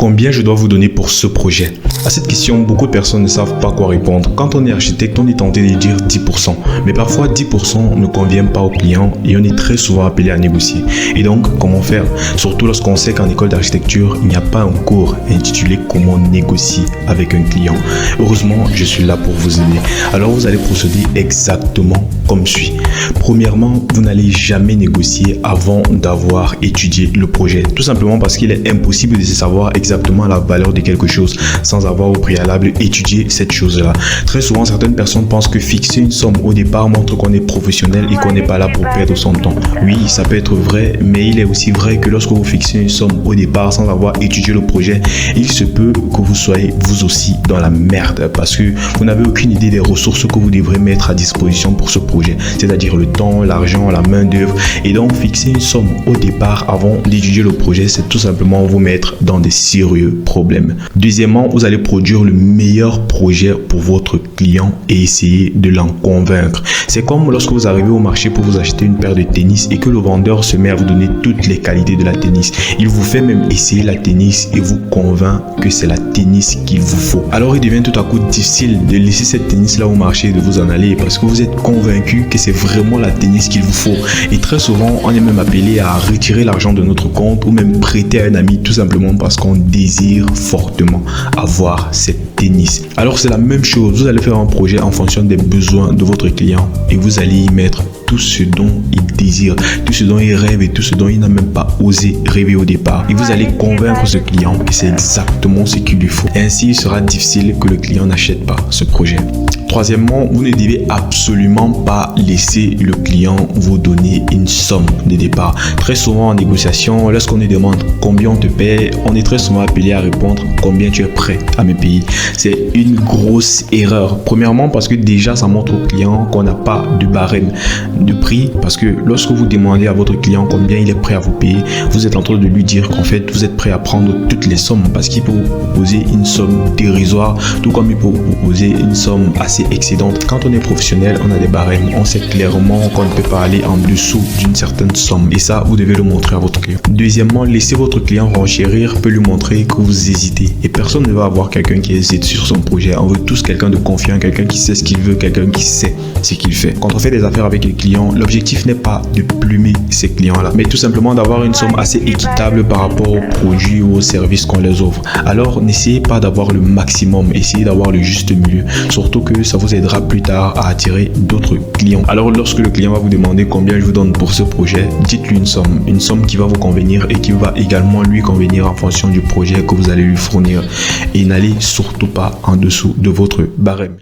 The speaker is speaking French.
Combien je dois vous donner pour ce projet? À cette question, beaucoup de personnes ne savent pas quoi répondre. Quand on est architecte, on est tenté de dire 10%. Mais parfois, 10% ne convient pas au client et on est très souvent appelé à négocier. Et donc, comment faire? Surtout lorsqu'on sait qu'en école d'architecture, il n'y a pas un cours intitulé Comment négocier avec un client. Heureusement, je suis là pour vous aider. Alors, vous allez procéder exactement comme suit. Premièrement, vous n'allez jamais négocier avant d'avoir étudié le projet. Tout simplement parce qu'il est impossible de savoir exactement la valeur de quelque chose sans avoir au préalable étudié cette chose-là. Très souvent, certaines personnes pensent que fixer une somme au départ montre qu'on est professionnel et qu'on n'est pas là pour perdre son temps. Oui, ça peut être vrai, mais il est aussi vrai que lorsque vous fixez une somme au départ sans avoir étudié le projet, il se peut que vous soyez vous aussi dans la merde parce que vous n'avez aucune idée des ressources que vous devrez mettre à disposition pour ce projet, c'est-à-dire le temps, l'argent, la main-d'œuvre. Et donc, fixer une somme au départ avant d'étudier le projet, c'est tout simplement vous mettre dans des sérieux problèmes. Deuxièmement, vous allez produire le meilleur projet pour votre client et essayer de l'en convaincre. C'est comme lorsque vous arrivez au marché pour vous acheter une paire de tennis et que le vendeur se met à vous donner toutes les qualités de la tennis. Il vous fait même essayer la tennis et vous convainc que c'est la tennis qu'il vous faut. Alors il devient tout à coup difficile de laisser cette tennis là au marché et de vous en aller parce que vous êtes convaincu que c'est vraiment la tennis qu'il vous faut. Et très souvent, on est même appelé à retirer l'argent de notre compte ou même prêter à un ami tout simplement parce qu'on désire fortement avoir cette tennis. Alors c'est la même chose, vous allez faire un projet en fonction des besoins de votre client et vous allez y mettre tout ce dont il désire, tout ce dont il rêve et tout ce dont il n'a même pas osé rêver au départ. Et vous allez convaincre ce client que c'est exactement ce qu'il lui faut. Et ainsi, il sera difficile que le client n'achète pas ce projet. Troisièmement, vous ne devez absolument pas laisser le client vous donner une somme de départ. Très souvent en négociation, lorsqu'on nous demande combien on te paie, on est très souvent appelé à répondre combien tu es prêt à me payer. C'est une grosse erreur. Premièrement, parce que déjà ça montre au client qu'on n'a pas de barème de prix, parce que lorsque vous demandez à votre client combien il est prêt à vous payer, vous êtes en train de lui dire qu'en fait vous êtes prêt à prendre toutes les sommes parce qu'il peut vous proposer une somme dérisoire, tout comme il peut vous proposer une somme assez excédente. Quand on est professionnel, on a des barèmes, on sait clairement qu'on ne peut pas aller en dessous d'une certaine somme et ça vous devez le montrer à votre client. Deuxièmement, laisser votre client renchérir peut lui montrer que vous hésitez et personne ne va avoir quelqu'un qui hésite sur son projet. On veut tous quelqu'un de confiant, quelqu'un qui sait ce qu'il veut, quelqu'un qui sait ce qu'il fait. Quand on fait des affaires avec les clients, l'objectif n'est pas de plumer ces clients-là, mais tout simplement d'avoir une somme assez équitable par rapport aux produits ou aux services qu'on les offre. Alors, n'essayez pas d'avoir le maximum, essayez d'avoir le juste milieu, surtout que ça vous aidera plus tard à attirer d'autres clients. Alors, lorsque le client va vous demander combien je vous donne pour ce projet, dites-lui une somme qui va vous convenir et qui va également lui convenir en fonction du projet que vous allez lui fournir. Et n'allez surtout pas en dessous de votre barème.